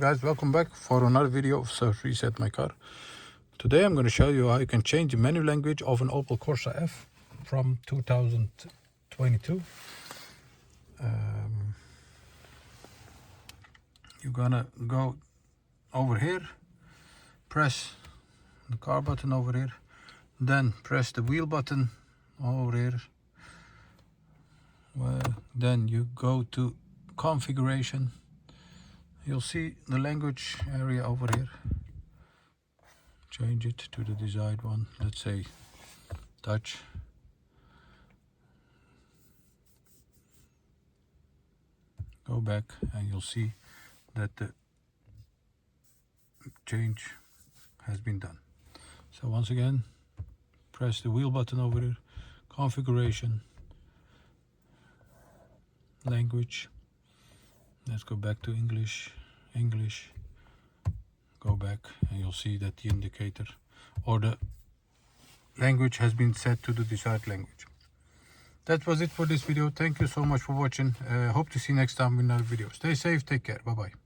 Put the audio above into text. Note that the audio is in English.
Guys, welcome back for another video of Self Reset My Car. Today I'm going to show you how you can change the menu language of an Opel Corsa F from 2022. You're gonna go over here, press the car button over here, then press the wheel button over here. Then you go to configuration. You'll see the language area over here. Change it to the desired one, let's say Dutch. Go back and you'll see that the change has been done. So once again, press the wheel button over here, configuration, language. Let's go back to English, go back and you'll see that the indicator or the language has been set to the desired language. That was it for this video. Thank you so much for watching. Hope to see you next time in another video. Stay safe, take care, bye bye.